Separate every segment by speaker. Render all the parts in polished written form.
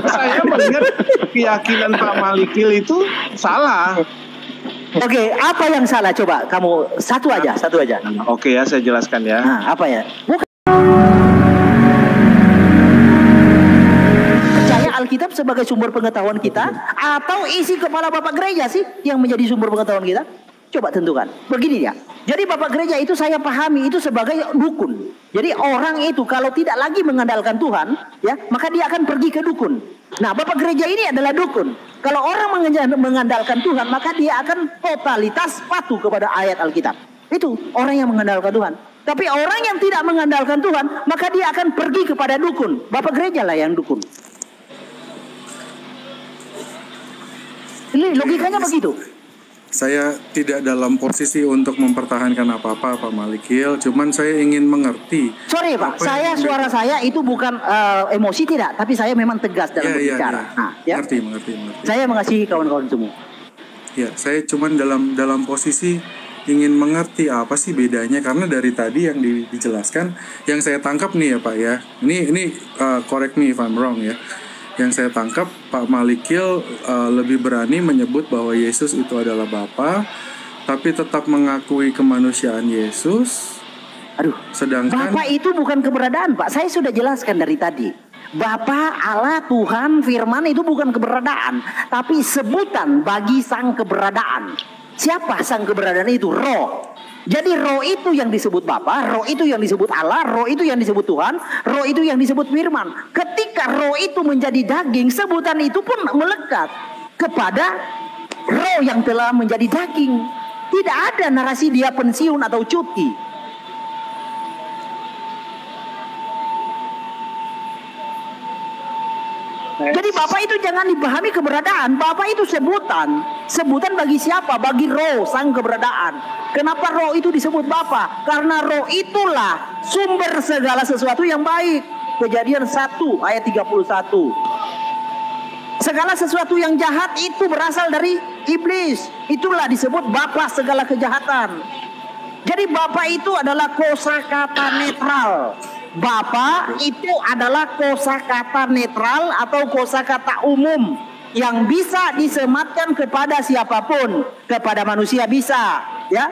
Speaker 1: saya melihat keyakinan Pak Malikil itu salah.
Speaker 2: Oke, apa yang salah? Coba kamu satu aja.
Speaker 1: Oke ya, saya jelaskan ya.
Speaker 2: Nah, apa ya? Bukan percaya Alkitab sebagai sumber pengetahuan kita, atau isi kepala Bapak Gereja sih yang menjadi sumber pengetahuan kita? Coba tentukan. Begini ya. Jadi Bapak Gereja itu saya pahami itu sebagai dukun. Jadi orang itu kalau tidak lagi mengandalkan Tuhan, ya, maka dia akan pergi ke dukun. Nah, Bapak Gereja ini adalah dukun. Kalau orang mengandalkan Tuhan, maka dia akan totalitas patuh kepada ayat Alkitab. Itu orang yang mengandalkan Tuhan. Tapi orang yang tidak mengandalkan Tuhan, maka dia akan pergi kepada dukun. Bapak Gereja lah yang dukun. Ini logikanya begitu.
Speaker 3: Saya tidak dalam posisi untuk mempertahankan apa-apa Pak Malikil, cuman saya ingin mengerti.
Speaker 2: Sorry Pak, suara saya itu bukan emosi tidak, tapi saya memang tegas dalam berbicara. Nah, ya.
Speaker 3: Mengerti.
Speaker 2: Saya mengasihi kawan-kawan semua.
Speaker 3: Ya, saya cuman dalam posisi ingin mengerti apa sih bedanya, karena dari tadi yang dijelaskan, yang saya tangkap nih ya Pak ya. Ini correct me if I'm wrong ya. Yang saya tangkap Pak Malikil lebih berani menyebut bahwa Yesus itu adalah Bapa, tapi tetap mengakui kemanusiaan Yesus.
Speaker 2: Aduh,
Speaker 3: sedangkan
Speaker 2: Bapa itu bukan keberadaan Pak. Saya sudah jelaskan dari tadi. Bapa, Allah, Tuhan, Firman itu bukan keberadaan, tapi sebutan bagi sang keberadaan. Siapa sang keberadaan itu? Roh. Jadi roh itu yang disebut Bapa, roh itu yang disebut Allah, roh itu yang disebut Tuhan, roh itu yang disebut Firman. Ketika roh itu menjadi daging, sebutan itu pun melekat kepada roh yang telah menjadi daging. Tidak ada narasi dia pensiun atau cuti. Jadi Bapa itu jangan dipahami keberadaan. Bapa itu sebutan. Sebutan bagi siapa? Bagi roh, sang keberadaan. Kenapa roh itu disebut Bapa? Karena roh itulah sumber segala sesuatu yang baik. Kejadian 1 ayat 31. Segala sesuatu yang jahat itu berasal dari iblis. Itulah disebut bapa segala kejahatan. Jadi Bapa itu adalah kosakata netral. Bapa itu adalah kosakata netral atau kosakata umum yang bisa disematkan kepada siapapun, kepada manusia bisa, ya.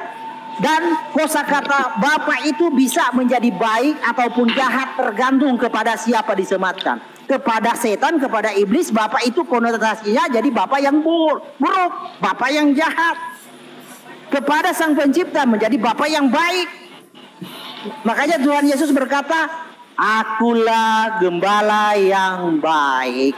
Speaker 2: Dan kosakata Bapa itu bisa menjadi baik ataupun jahat tergantung kepada siapa disematkan. Kepada setan, kepada iblis, Bapa itu konotasinya jadi Bapa yang buruk, Bapa yang jahat. Kepada Sang Pencipta menjadi Bapa yang baik. Makanya Tuhan Yesus berkata, akulah gembala yang baik.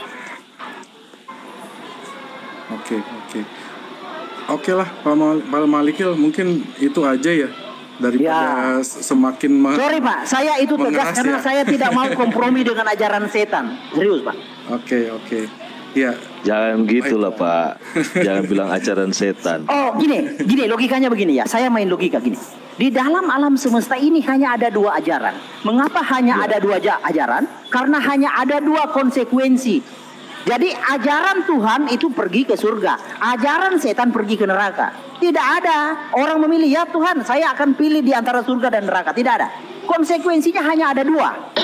Speaker 3: Oke lah Pak Malikil, mungkin itu aja ya. Daripada semakin
Speaker 2: sorry Pak, saya itu tegas karena saya tidak mau kompromi dengan ajaran setan. Serius Pak.
Speaker 3: Oke. Ya.
Speaker 4: Jangan gitulah Pak. Jangan bilang ajaran setan.
Speaker 2: Oh gini logikanya begini ya. Saya main logika gini. Di dalam alam semesta ini hanya ada dua ajaran. Mengapa hanya ada dua ajaran? Karena hanya ada dua konsekuensi. Jadi ajaran Tuhan itu pergi ke surga, ajaran setan pergi ke neraka. Tidak ada orang memilih, ya Tuhan saya akan pilih di antara surga dan neraka. Tidak ada. Konsekuensinya hanya ada dua.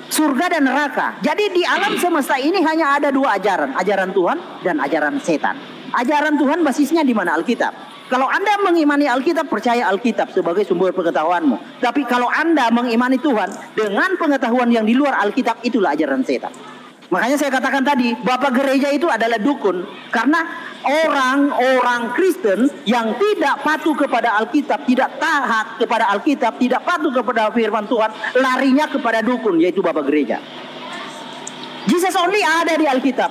Speaker 2: Surga dan neraka. Jadi di alam semesta ini hanya ada dua ajaran. Ajaran Tuhan dan ajaran setan. Ajaran Tuhan basisnya di mana? Alkitab. Kalau Anda mengimani Alkitab, percaya Alkitab sebagai sumber pengetahuanmu. Tapi kalau Anda mengimani Tuhan dengan pengetahuan yang di luar Alkitab, itulah ajaran setan. Makanya saya katakan tadi, Bapak Gereja itu adalah dukun. Karena orang-orang Kristen yang tidak patuh kepada Alkitab, tidak taat kepada Alkitab, tidak patuh kepada firman Tuhan, larinya kepada dukun, yaitu Bapak Gereja. Jesus only ada di Alkitab.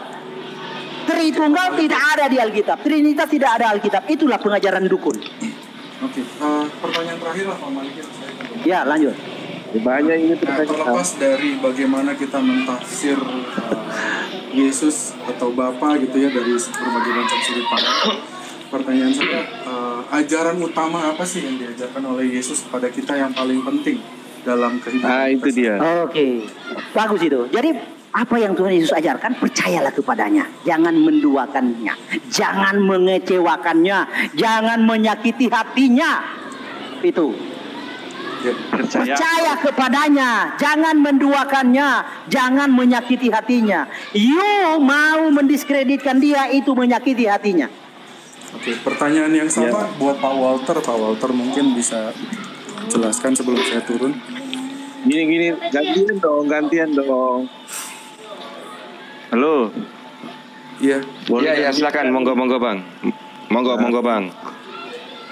Speaker 2: Tritunggal tidak ada di Alkitab. Trinitas tidak ada Alkitab. Itulah pengajaran dukun.
Speaker 3: Oke, pertanyaan terakhir lah Pak Malikil.
Speaker 2: Ya, lanjut.
Speaker 1: Banyak ini
Speaker 3: terlepas dari bagaimana kita mentafsir Yesus atau Bapa gitu ya dari berbagai macam sudut pandang. Pertanyaan saya, ajaran utama apa sih yang diajarkan oleh Yesus kepada kita yang paling penting dalam kehidupan?
Speaker 4: Itu dia.
Speaker 2: Oke, bagus itu. Jadi apa yang Tuhan Yesus ajarkan, percayalah kepadanya. Jangan menduakannya, jangan mengecewakannya, jangan menyakiti hatinya. Itu. Percaya kepadanya, jangan menduakannya, jangan menyakiti hatinya. You mau mendiskreditkan dia, itu menyakiti hatinya.
Speaker 3: Oke, pertanyaan yang sama buat Pak Walter. Pak Walter mungkin bisa jelaskan sebelum saya turun.
Speaker 5: Gini, gantian dong. Halo.
Speaker 3: Iya.
Speaker 6: Iya, silakan. Monggo Bang. Monggo Bang.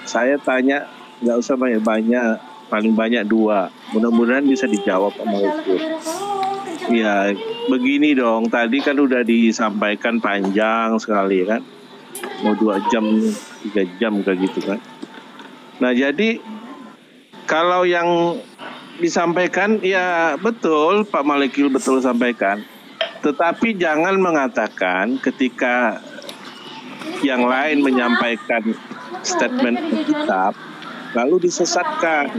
Speaker 5: Saya tanya, nggak usah banyak, paling banyak 2. Mudah-mudahan bisa dijawab sama itu. Ya, begini dong. Tadi kan udah disampaikan panjang sekali kan. Mau 2 jam, 3 jam kayak gitu kan. Nah, jadi kalau yang disampaikan ya betul, Pak Malikil betul sampaikan. Tetapi jangan mengatakan ketika yang lain menyampaikan statement kitab lalu disesatkan.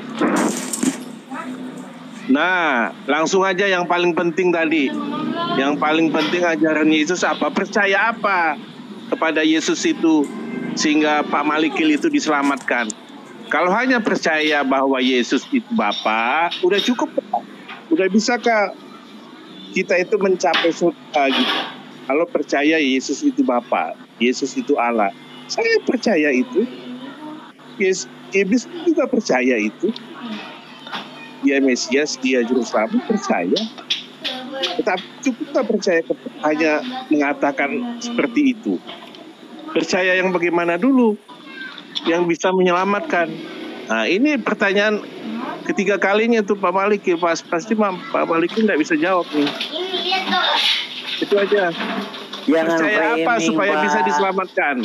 Speaker 5: Nah, langsung aja yang paling penting tadi. Yang paling penting ajaran Yesus apa? Percaya apa kepada Yesus itu sehingga Pak Malikil itu diselamatkan. Kalau hanya percaya bahwa Yesus itu Bapa, udah cukup. Udah bisakah kita itu mencapai surga gitu? Kalau percaya Yesus itu Bapa, Yesus itu Allah. Saya percaya itu. Yesus juga percaya itu. Dia Mesias, dia Juru Selamat, percaya. Tetapi cukupkah percaya hanya mengatakan seperti itu? Percaya yang bagaimana dulu? Yang bisa menyelamatkan. Nah, ini pertanyaan ketiga kalinya tuh Pak Malikil. Pasti Pak Malikil tidak bisa jawab nih. Itu aja.
Speaker 2: Jangan
Speaker 5: percaya apa
Speaker 2: framing,
Speaker 5: supaya
Speaker 2: Pak.
Speaker 5: bisa diselamatkan?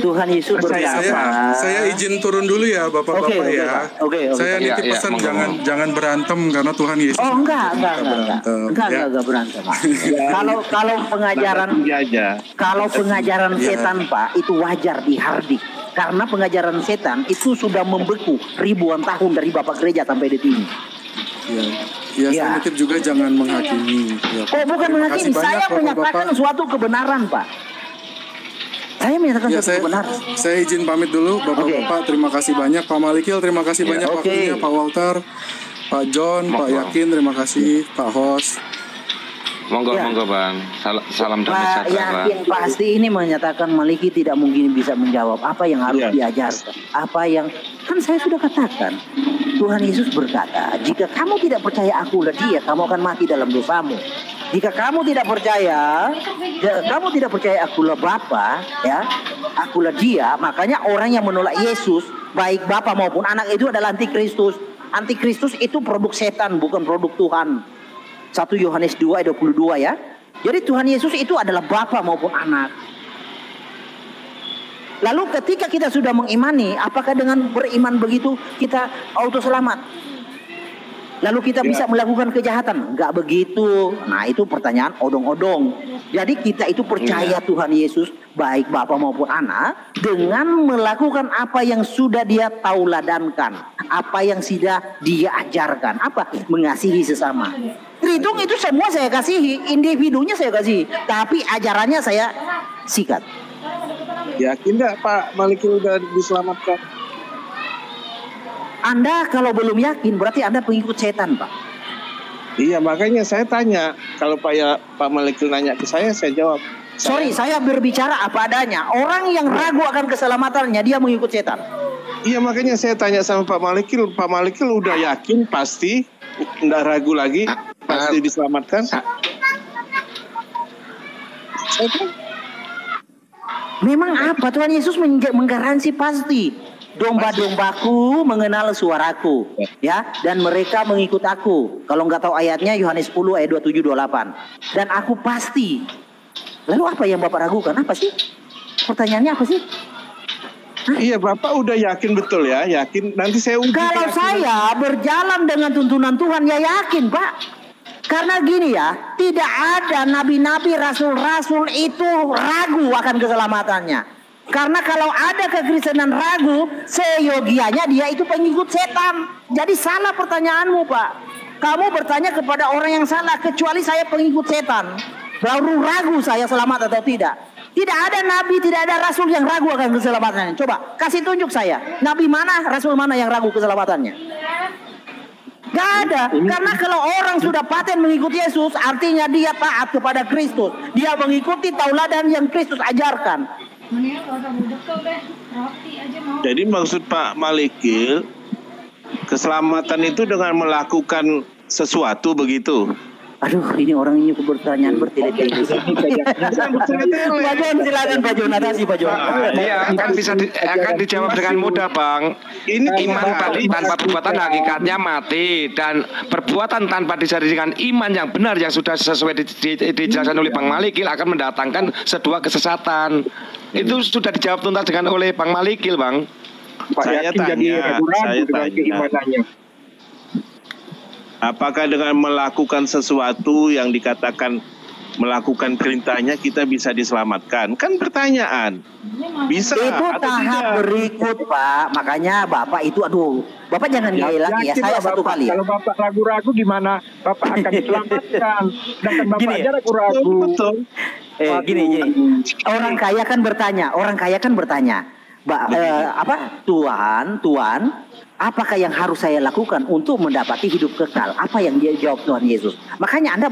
Speaker 2: Tuhan Yesus
Speaker 5: Percaya
Speaker 2: berkata.
Speaker 3: Saya izin turun dulu ya Bapak-bapak
Speaker 2: Oke,
Speaker 3: ya.
Speaker 2: Pak. Oke.
Speaker 3: Saya nitip
Speaker 6: Iya,
Speaker 3: pesan
Speaker 6: monggo.
Speaker 3: jangan berantem karena Tuhan Yesus.
Speaker 2: Oh enggak
Speaker 3: berantem.
Speaker 2: Enggak berantem, Pak. Kalau pengajaran
Speaker 5: Tinggi aja.
Speaker 2: kalau pengajaran
Speaker 3: Iya.
Speaker 2: setan, Pak, itu wajar dihardik. Karena pengajaran setan itu sudah membeku ribuan tahun dari Bapak Gereja sampai detik ini.
Speaker 3: Ya,
Speaker 2: Ya.
Speaker 3: saya nitip juga jangan menghakimi. Ya,
Speaker 2: Oh, bukan
Speaker 3: terima
Speaker 2: menghakimi,
Speaker 3: kasih banyak,
Speaker 2: saya menyatakan
Speaker 3: Bapak-bapak.
Speaker 2: suatu kebenaran, Pak. Saya menyatakan
Speaker 3: Ya,
Speaker 2: suatu kebenaran.
Speaker 3: saya izin pamit dulu Bapak-bapak. Terima kasih banyak Pak Malikil, terima kasih banyak
Speaker 2: oke.
Speaker 3: waktunya Pak Walter, Pak John, Pak Yakin, terima kasih Pak Host.
Speaker 6: Monggo
Speaker 2: Ya.
Speaker 6: Bang. Salam damai
Speaker 2: Pak
Speaker 6: sejahtera.
Speaker 2: Yakin pasti ini menyatakan Maliki tidak mungkin bisa menjawab apa yang harus
Speaker 5: Iya.
Speaker 2: diajarkan. Apa yang kan saya sudah katakan. Tuhan Yesus berkata, jika kamu tidak percaya akulah dia, kamu akan mati dalam dosamu. Jika kamu tidak percaya akulah Bapa, ya, akulah dia, makanya orang yang menolak Yesus, baik Bapa maupun anak itu adalah antikristus. Antikristus itu produk setan, bukan produk Tuhan. 1 Yohanes 2 ayat 22 ya. Jadi Tuhan Yesus itu adalah Bapa maupun anak. Lalu ketika kita sudah mengimani, apakah dengan beriman begitu kita auto selamat? Lalu kita bisa melakukan kejahatan? Enggak begitu. Nah, itu pertanyaan odong-odong. Jadi kita itu percaya Tuhan Yesus baik Bapa maupun anak dengan melakukan apa yang sudah dia tauladankan, apa yang sudah dia ajarkan, apa? Mengasihi sesama. Terhitung itu semua saya kasihi, individunya saya kasihi, tapi ajarannya saya sikat.
Speaker 5: Yakin nggak Pak Malikil udah diselamatkan?
Speaker 2: Anda kalau belum yakin berarti Anda pengikut setan, Pak.
Speaker 5: Iya, makanya saya tanya. Kalau Pak Malikil nanya ke saya jawab.
Speaker 2: Sorry, saya berbicara apa adanya. Orang yang ragu akan keselamatannya, dia mengikut setan.
Speaker 5: Iya, makanya saya tanya sama Pak Malikil. Pak Malikil udah yakin pasti, nggak ragu lagi, pasti diselamatkan.
Speaker 2: Memang apa? Tuhan Yesus menggaransi pasti. Domba-dombaku mengenal suaraku, ya, dan mereka mengikut aku. Kalau nggak tahu ayatnya, Yohanes 10 ayat 27-28. Dan aku pasti. Lalu apa yang Bapak ragukan? Apa sih? Pertanyaannya apa sih?
Speaker 5: Iya, Bapak udah yakin betul ya, yakin. Nanti saya uji.
Speaker 2: Kalau
Speaker 5: keyakinan.
Speaker 2: saya berjalan dengan tuntunan Tuhan, ya yakin, Pak. Karena gini ya, tidak ada nabi-nabi, rasul-rasul itu ragu akan keselamatannya. Karena kalau ada kekristenan ragu, seyogianya dia itu pengikut setan. Jadi salah pertanyaanmu, Pak. Kamu bertanya kepada orang yang salah, kecuali saya pengikut setan. Baru ragu saya selamat atau tidak. Tidak ada nabi, tidak ada rasul yang ragu akan keselamatannya. Coba kasih tunjuk saya, nabi mana, rasul mana yang ragu keselamatannya? Gak ada. Karena kalau orang sudah paten mengikuti Yesus, artinya dia taat kepada Kristus. Dia mengikuti tauladan yang Kristus ajarkan.
Speaker 5: Jadi maksud Pak Malikil, keselamatan itu dengan melakukan sesuatu begitu.
Speaker 2: Aduh, ini orang ini pertanyaan bertele-tele. Pak Jon, silakan Pak Jon, atasi Pak Jon.
Speaker 6: Iya, akan dijawab dengan mudah, Bang.
Speaker 5: Ini
Speaker 6: Iman tadi tanpa perbuatan hakikatnya mati, dan perbuatan tanpa disertai dengan iman yang benar yang sudah sesuai dijelaskan oleh Bang Malikil akan mendatangkan sebuah kesesatan. Itu sudah dijawab tuntas dengan oleh Bang Malikil, Bang.
Speaker 5: Saya tanya. Apakah dengan melakukan sesuatu yang dikatakan melakukan perintahnya kita bisa diselamatkan? Kan pertanyaan. Bisa
Speaker 2: itu
Speaker 5: atau
Speaker 2: tahap
Speaker 5: tidak?
Speaker 2: berikut, Pak. Makanya Bapak itu, Bapak jangan gaya lagi ya. Saya satu kali ya.
Speaker 7: Kalau Bapak ragu-ragu gimana Bapak akan diselamatkan? Sedangkan Bapak
Speaker 2: Gini
Speaker 7: aja ragu-ragu.
Speaker 5: Betul.
Speaker 2: Gini. Orang kaya kan bertanya. Tuhan, apakah yang harus saya lakukan untuk mendapati hidup kekal? Apa yang dia jawab Tuhan Yesus? Makanya Anda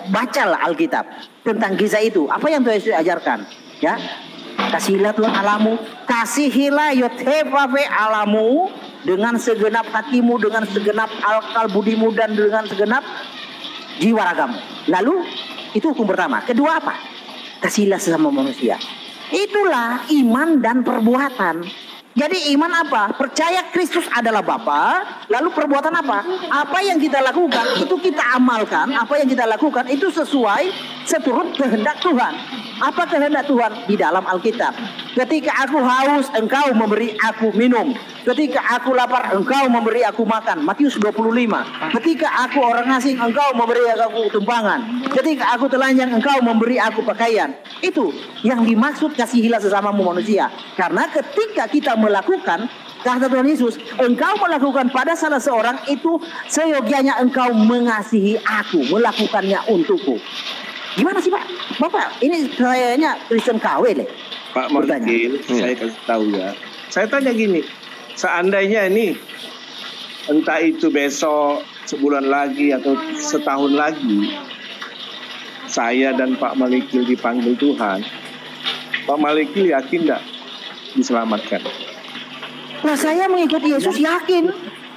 Speaker 2: bacalah Alkitab tentang kisah itu. Apa yang Tuhan Yesus ajarkan? Ya, kasihilah Tuhan Allahmu, kasihilah Yotevave Allahmu dengan segenap hatimu, dengan segenap akal budimu, dan dengan segenap jiwa ragamu. Lalu itu hukum pertama. Kedua apa? Kasihilah sesama manusia. Itulah iman dan perbuatan. Jadi iman apa? Percaya Kristus adalah Bapa. Lalu perbuatan apa? Apa yang kita lakukan itu kita amalkan. Apa yang kita lakukan itu sesuai seturut kehendak Tuhan. Apa kehendak Tuhan? Di dalam Alkitab. Ketika aku haus, engkau memberi aku minum. Ketika aku lapar, engkau memberi aku makan. Matius 25. Ketika aku orang asing, engkau memberi aku tumpangan. Ketika aku telanjang, engkau memberi aku pakaian. Itu yang dimaksud kasihilah sesamamu manusia. Karena ketika kita melakukan kata Tuhan Yesus, engkau melakukan pada salah seorang itu seyogianya engkau mengasihi aku, melakukannya untukku. Gimana sih Pak? Bapak, ini kayaknya Kristen KW deh.
Speaker 5: Pak Malikil, saya kasih tahu ya. Saya tanya gini, seandainya ini entah itu besok, sebulan lagi atau setahun lagi, saya dan Pak Malikil dipanggil Tuhan, Pak Malikil yakin nggak diselamatkan?
Speaker 2: Nah, saya mengikuti Yesus yakin.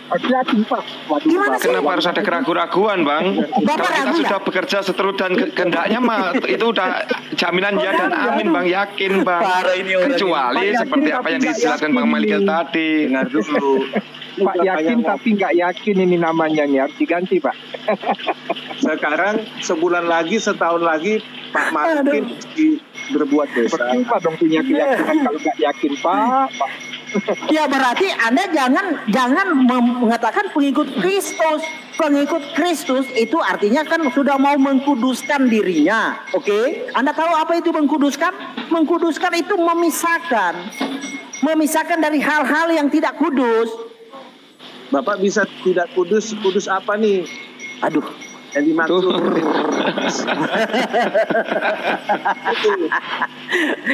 Speaker 7: Yakin Pak.
Speaker 2: Gimana sih?
Speaker 6: Kenapa harus ada keraguan-raguan, Bang?
Speaker 2: Bapak
Speaker 6: Kalau kita
Speaker 2: ragu
Speaker 6: sudah
Speaker 2: nggak?
Speaker 6: bekerja seturut dan kehendaknya mah itu udah jaminan ya dan amin, Bang. Yakin, Bang.
Speaker 2: Parah ini orang
Speaker 6: Kecuali
Speaker 7: ini.
Speaker 6: seperti apa yang dijelaskan Bang Malikil tadi.
Speaker 5: Dengar dulu.
Speaker 7: Pak yakin tapi nggak yakin ini namanya nih, harus diganti Pak.
Speaker 5: Sekarang sebulan lagi, setahun lagi, Pak Malikil mesti berbuat dosa.
Speaker 7: Percuma dong punya keyakinan kalau nggak yakin Pak.
Speaker 2: Ya berarti Anda jangan mengatakan pengikut Kristus. Pengikut Kristus itu artinya kan sudah mau mengkuduskan dirinya. Oke? Anda tahu apa itu mengkuduskan? Mengkuduskan itu memisahkan. Memisahkan dari hal-hal yang tidak kudus.
Speaker 5: Bapak bisa tidak kudus, kudus apa nih?
Speaker 2: Aduh.
Speaker 5: Yang dimaksud.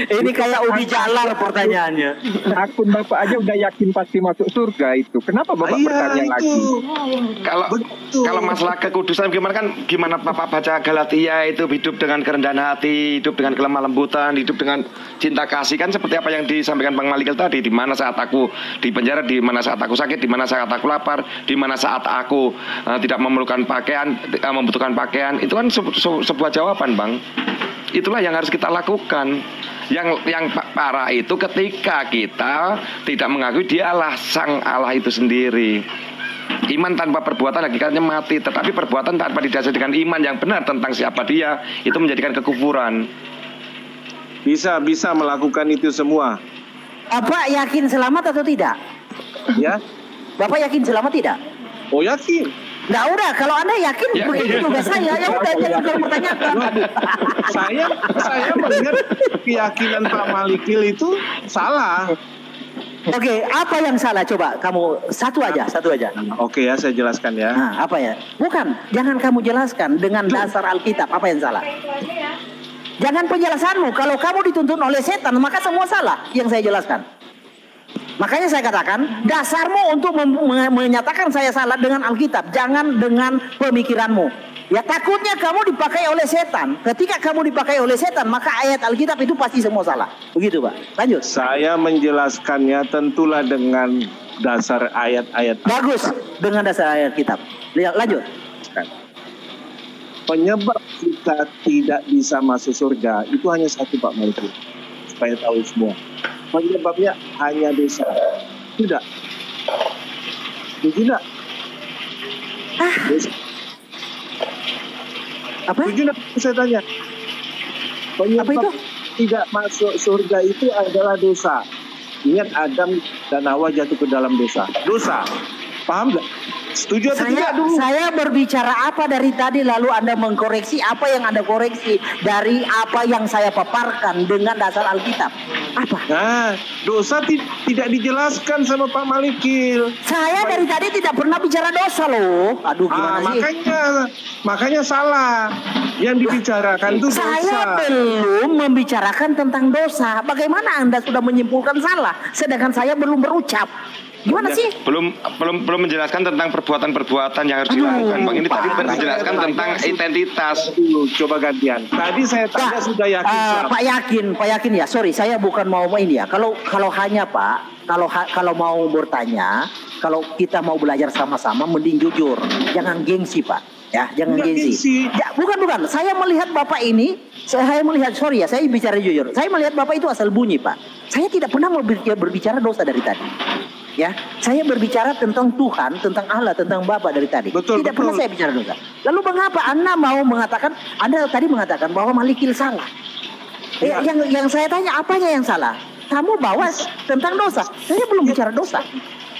Speaker 2: Ini kayak ubi jalar pertanyaannya.
Speaker 7: Akun Bapak aja udah yakin pasti masuk surga itu. Kenapa Bapak bertanya lagi?
Speaker 6: Kalau masalah kekudusan gimana Bapak baca Galatia itu, hidup dengan kerendahan hati, hidup dengan kelemah lembutan, hidup dengan cinta kasih, kan seperti apa yang disampaikan Bang Malikil tadi. Di mana saat aku di penjara, di mana saat aku sakit, di mana saat aku lapar, di mana saat aku tidak memerlukan pakaian, membutuhkan pakaian, itu kan sebuah jawaban, Bang. Itulah yang harus kita lakukan. Yang parah itu ketika kita tidak mengakui dialah sang Allah itu sendiri. Iman tanpa perbuatan hakikatnya mati, tetapi perbuatan tanpa didasari dengan iman yang benar tentang siapa dia, itu menjadikan kekufuran.
Speaker 5: Bisa melakukan itu semua.
Speaker 2: Bapak yakin selamat atau tidak?
Speaker 5: Ya?
Speaker 2: Bapak yakin selamat tidak?
Speaker 5: Oh yakin.
Speaker 2: Nah udah, kalau Anda yakin begitu juga saya, ya udah jangan pertanyakan.
Speaker 5: Saya melihat keyakinan Pak Malikil itu salah.
Speaker 2: Oke, apa yang salah? Coba kamu satu aja.
Speaker 5: Oke ya, saya jelaskan ya.
Speaker 2: Nah, apa ya? Bukan, jangan kamu jelaskan dengan dasar Alkitab. Apa yang salah? Jangan penjelasanmu. Kalau kamu dituntun oleh setan, maka semua salah yang saya jelaskan. Makanya saya katakan, dasarmu untuk menyatakan saya salah dengan Alkitab, jangan dengan pemikiranmu. Ya takutnya kamu dipakai oleh setan. Ketika kamu dipakai oleh setan, maka ayat Alkitab itu pasti semua salah. Begitu Pak. Lanjut.
Speaker 5: Saya menjelaskannya tentulah dengan dasar ayat-ayat.
Speaker 2: Bagus, dengan dasar ayat kitab. Lanjut.
Speaker 5: Penyebab kita tidak bisa masuk surga itu hanya satu Pak Maliki. Supaya tahu semua. Penyebabnya hanya dosa. Tidak. Tidak. Dosa.
Speaker 2: Apa?
Speaker 5: Jujur saya tanya. Penyebab
Speaker 2: Apa itu?
Speaker 5: tidak masuk surga itu adalah dosa. Ingat Adam dan Hawa jatuh ke dalam dosa. Dosa. Paham nggak? Setuju atau tidak dulu?
Speaker 2: Saya berbicara apa dari tadi, lalu Anda mengkoreksi apa yang Anda koreksi dari apa yang saya paparkan dengan dasar Alkitab. Apa?
Speaker 5: Nah, dosa tidak dijelaskan sama Pak Malikil.
Speaker 2: Saya dari tadi tidak pernah bicara dosa loh. Aduh, gimana sih?
Speaker 5: Makanya salah. Yang dibicarakan itu dosa.
Speaker 2: Saya belum membicarakan tentang dosa. Bagaimana Anda sudah menyimpulkan salah, sedangkan saya belum berucap? Gimana sih?
Speaker 6: Belum menjelaskan tentang perbuatan-perbuatan yang harus dilakukan. Bang, ini tadi menjelaskan tentang identitas.
Speaker 5: Dulu, coba gantian. Tadi saya tanya sudah yakin.
Speaker 2: Pak yakin ya. Sorry, saya bukan mau ini ya. Kalau hanya Pak, kalau mau bertanya, kalau kita mau belajar sama-sama, mending jujur, jangan gengsi Pak. Ya, jangan gengsi. Ya, bukan. Saya melihat Bapak ini, saya bicara jujur. Saya melihat Bapak itu asal bunyi Pak. Saya tidak pernah berbicara dosa dari tadi. Ya, saya berbicara tentang Tuhan, tentang Allah, tentang Bapa dari tadi. Tidak pernah saya bicara dosa. Lalu mengapa Anda mau mengatakan? Anda tadi mengatakan bahwa Malikil salah. Yang saya tanya, apanya yang salah? Kamu bawa tentang dosa. Saya belum bicara dosa.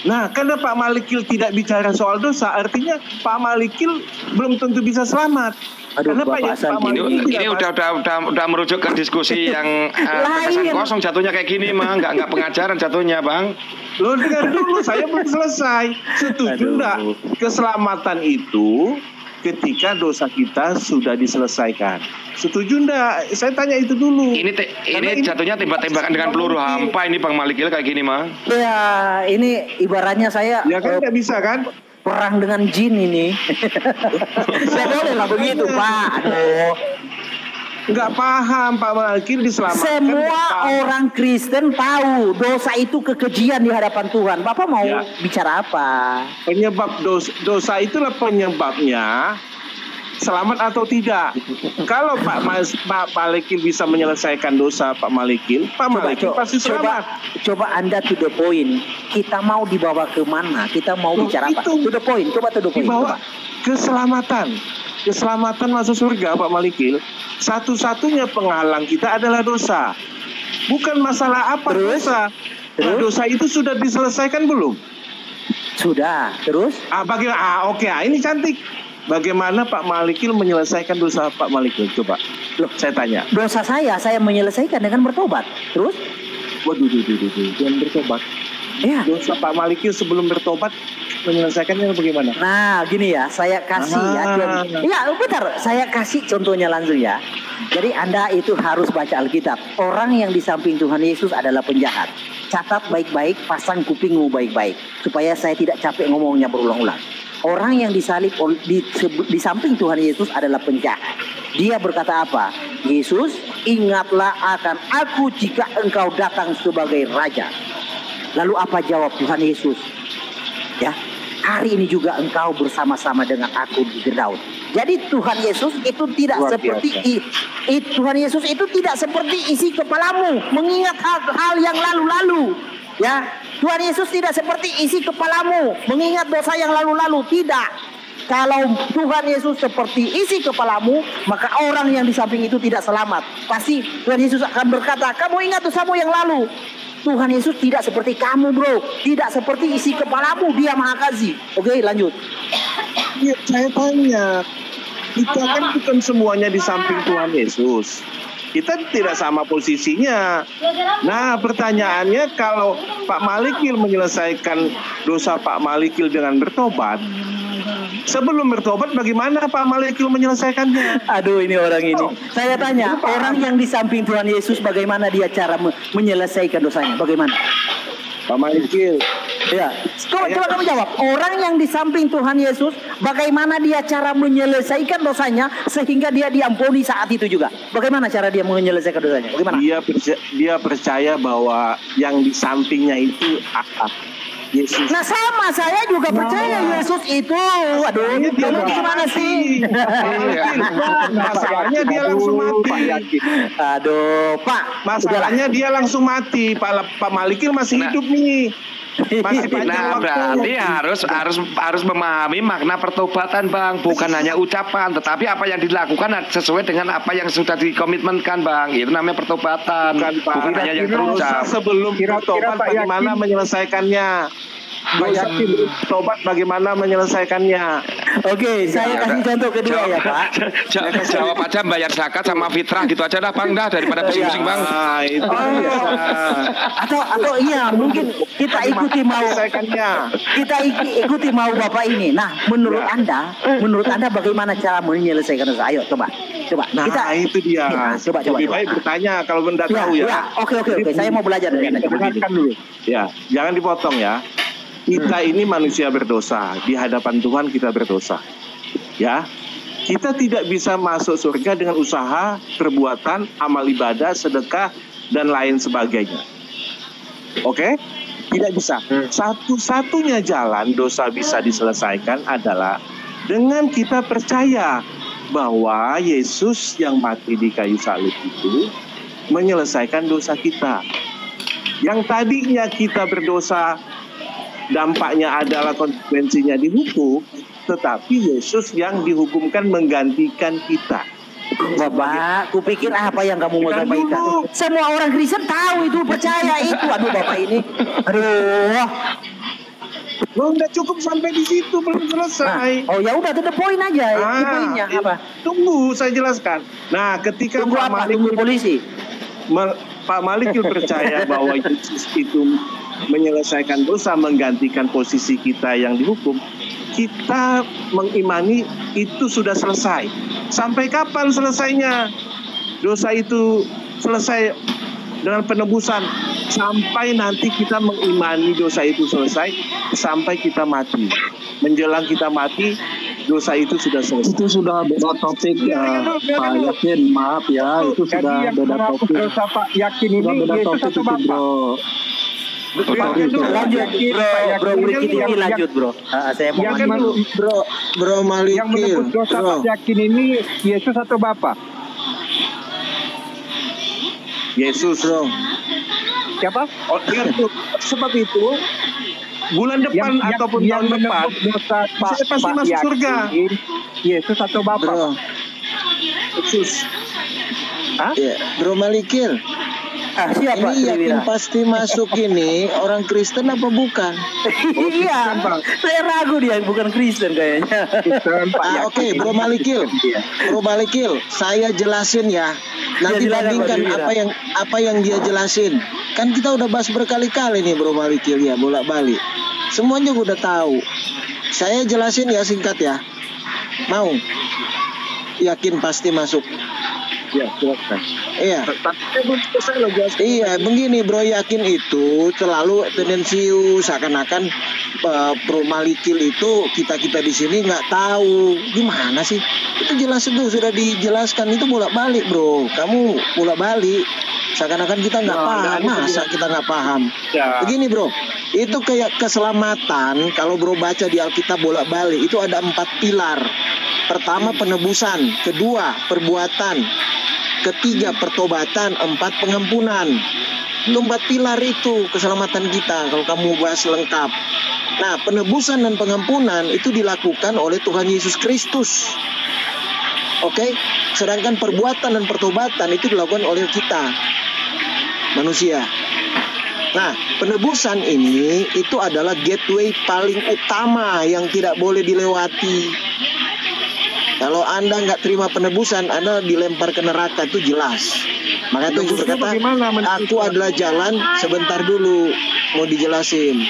Speaker 5: Nah, karena Pak Malikil tidak bicara soal dosa, artinya Pak Malikil belum tentu bisa selamat.
Speaker 2: Aduh,
Speaker 5: karena
Speaker 6: ini udah merujuk ke diskusi yang pesan kosong jatuhnya kayak gini mah, nggak pengajaran jatuhnya Bang.
Speaker 5: Lo dengar dulu, saya belum selesai. Setuju enggak? Keselamatan itu ketika dosa kita sudah diselesaikan. Setuju enggak? Saya tanya itu dulu.
Speaker 6: Ini jatuhnya tembak-tembakan dengan peluru hampa ini Bang Malikil kayak gini mah.
Speaker 2: Ya, ini ibaratnya saya.
Speaker 5: Ya kan nggak bisa kan?
Speaker 2: Perang dengan jin ini. Saya boleh lah begitu Pak. Aduh.
Speaker 5: Nggak paham Pak Malikil diselamatkan.
Speaker 2: Semua orang Kristen tahu dosa itu kekejian di hadapan Tuhan. Bapak mau bicara apa?
Speaker 5: Penyebab dosa itulah penyebabnya selamat atau tidak. Kalau Pak Malikil bisa menyelesaikan dosa Pak Malikil pasti selamat.
Speaker 2: Coba Anda to the point. Kita mau dibawa ke mana? Kita mau bicara apa? To the point. Coba to the point.
Speaker 5: Dibawa keselamatan masuk surga Pak Malikil. Satu-satunya penghalang kita adalah dosa. Bukan masalah apa dosa. Nah, dosa itu sudah diselesaikan belum?
Speaker 2: Sudah. Terus?
Speaker 5: Oke. Ini cantik. Bagaimana Pak Malikil menyelesaikan dosa Pak Malikil? Coba. Loh, saya tanya.
Speaker 2: Dosa saya menyelesaikan dengan bertobat. Terus?
Speaker 5: Waduh, dengan bertobat.
Speaker 2: Ya.
Speaker 5: Dosa Pak Malikil sebelum bertobat menyelesaikannya bagaimana?
Speaker 2: Nah, gini ya, saya kasih bentar, saya kasih contohnya langsung ya. Jadi Anda itu harus baca Alkitab. Orang yang di samping Tuhan Yesus adalah penjahat. Catat baik-baik, pasang kupingmu baik-baik, supaya saya tidak capek ngomongnya berulang-ulang. Orang yang disalib di samping Tuhan Yesus adalah penjahat. Dia berkata apa? Yesus, ingatlah akan aku jika engkau datang sebagai raja. Lalu apa jawab Tuhan Yesus? Ya, hari ini juga engkau bersama-sama dengan aku di Firdaus. Jadi Tuhan Yesus itu tidak Tuhan Yesus itu tidak seperti isi kepalamu mengingat hal yang lalu-lalu. Ya, Tuhan Yesus tidak seperti isi kepalamu mengingat dosa yang lalu-lalu. Tidak. Kalau Tuhan Yesus seperti isi kepalamu, maka orang yang di samping itu tidak selamat. Pasti Tuhan Yesus akan berkata, kamu ingat dosamu yang lalu. Tuhan Yesus tidak seperti kamu bro. Tidak seperti isi kepalamu. Dia Maha Kasih. Oke, lanjut.
Speaker 5: Ya, saya tanya, kita kan bukan semuanya di samping Tuhan Yesus. Kita tidak sama posisinya. Nah, pertanyaannya kalau Pak Malikil menyelesaikan dosa Pak Malikil dengan bertobat, sebelum bertobat bagaimana Pak Malikil menyelesaikannya?
Speaker 2: Aduh, ini orang ini. Saya tanya, orang yang di samping Tuhan Yesus bagaimana dia cara menyelesaikan dosanya? Bagaimana?
Speaker 1: Pak Malikil.
Speaker 2: Ya, coba kamu jawab. Orang yang di samping Tuhan Yesus, bagaimana dia cara menyelesaikan dosanya sehingga dia diampuni saat itu juga? Bagaimana cara dia menyelesaikan dosanya? Bagaimana?
Speaker 5: Dia percaya bahwa yang di sampingnya itu Yesus.
Speaker 2: Nah sama, saya juga percaya Yesus itu. Aduh, kamu gimana sih?
Speaker 5: Masalahnya dia langsung mati.
Speaker 2: Aduh, Pak.
Speaker 5: Masalahnya dia langsung mati. Pak Malikil masih hidup nih. Masih panjang waktu.
Speaker 6: Berarti harus memahami makna pertobatan, Bang. Bukan hanya ucapan, tetapi apa yang dilakukan sesuai dengan apa yang sudah dikomitmenkan, Bang. Itu namanya pertobatan. Bukan hanya yang terucap.
Speaker 5: Sebelum bertobat bagaimana menyelesaikannya? Tobat bagaimana menyelesaikannya?
Speaker 2: Oke, saya kasih contoh kedua ya, Pak.
Speaker 6: Jawab aja, bayar zakat sama fitrah gitu aja dah, Bang, daripada pusing-pusing, Bang.
Speaker 2: Atau iya, mungkin kita ikuti mau Bapak ini. Nah, menurut Anda bagaimana cara menyelesaikan dosa? Ayo coba.
Speaker 5: Nah, itu dia.
Speaker 2: Coba.
Speaker 5: Lebih baik bertanya kalau Anda tahu ya.
Speaker 2: Oke. Saya mau belajar dari Anda.
Speaker 5: Ya, jangan dipotong ya. Kita ini manusia berdosa. Di hadapan Tuhan kita berdosa. Ya. Kita tidak bisa masuk surga dengan usaha, perbuatan, amal ibadah, sedekah, dan lain sebagainya. Oke? Tidak bisa. Satu-satunya jalan dosa bisa diselesaikan adalah dengan kita percaya bahwa Yesus yang mati di kayu salib itu menyelesaikan dosa kita. Yang tadinya kita berdosa, dampaknya adalah konsekuensinya dihukum, tetapi Yesus yang dihukumkan menggantikan kita.
Speaker 2: Bapak, kupikir apa yang kamu mau sampaikan? Semua orang Kristen tahu itu, percaya itu. Aduh, Bapak ini. Aduh.
Speaker 5: Udah cukup sampai di situ, belum selesai.
Speaker 2: Oh ya udah, the point aja. Poinnya apa?
Speaker 5: Tunggu, saya jelaskan. Nah, ketika
Speaker 2: Tunggu polisi.
Speaker 5: Pak Malikil percaya bahwa Yesus itu menyelesaikan dosa, menggantikan posisi kita yang dihukum, kita mengimani itu sudah selesai. Sampai kapan selesainya? Dosa itu selesai dengan penebusan. Sampai nanti kita mengimani dosa itu selesai, sampai kita mati. Menjelang kita mati, dosa itu sudah selesai.
Speaker 1: Itu sudah beda topik, Pak Yakin. Maaf ya, itu sudah beda topik.
Speaker 7: Dosa Pak Yakin ini Yesus atau Bapak?
Speaker 2: Bro, lanjut bro. Saya mau
Speaker 1: Bro Malikil.
Speaker 7: Yang menebus dosa Pak Yakin ini Yesus atau Bapak?
Speaker 5: Yesus, bro.
Speaker 7: Siapa?
Speaker 5: Oh, sebab itu bulan depan ataupun tahun depan
Speaker 7: dosa
Speaker 5: saya pasti masuk surga.
Speaker 7: Yesus atau Bapak?
Speaker 1: Bro.
Speaker 5: Yesus.
Speaker 7: Hah?
Speaker 1: Ya, Bro Malikil.
Speaker 2: Siapa?
Speaker 1: Ini yakin pasti masuk ini orang Kristen apa bukan?
Speaker 2: Iya, saya ragu dia bukan Kristen kayaknya.
Speaker 1: Oke, Bro Malikil. Bro Malikil, saya jelasin ya. Nanti bandingkan apa yang dia jelasin. Kan kita udah bahas berkali-kali nih Bro Malikil ya, bolak-balik. Semuanya udah tahu. Saya jelasin ya singkat ya. Mau? Yakin pasti masuk.
Speaker 5: Ya, silakan.
Speaker 1: Iya. Iya, begini Bro Yakin itu selalu tendensius, seakan-akan Bro Malikil itu kita di sini nggak tahu gimana sih. Itu jelas itu sudah dijelaskan, itu bolak-balik Bro. Kamu bolak-balik. Seakan-akan kita nggak paham, masa kita nggak paham? Ya. Begini Bro, itu kayak keselamatan. Kalau Bro baca di Alkitab bolak-balik, itu ada 4 pilar. Pertama penebusan, kedua perbuatan, ketiga pertobatan, 4 pengampunan. Itu 4 pilar itu keselamatan kita kalau kamu bahas lengkap. Nah, penebusan dan pengampunan itu dilakukan oleh Tuhan Yesus Kristus. Oke? Sedangkan perbuatan dan pertobatan itu dilakukan oleh kita, manusia. Nah, penebusan ini itu adalah gateway paling utama yang tidak boleh dilewati. Kalau Anda nggak terima penebusan, Anda dilempar ke neraka, itu jelas. Maka itu Yesus berkata, aku adalah jalan. Sebentar dulu, mau dijelasin.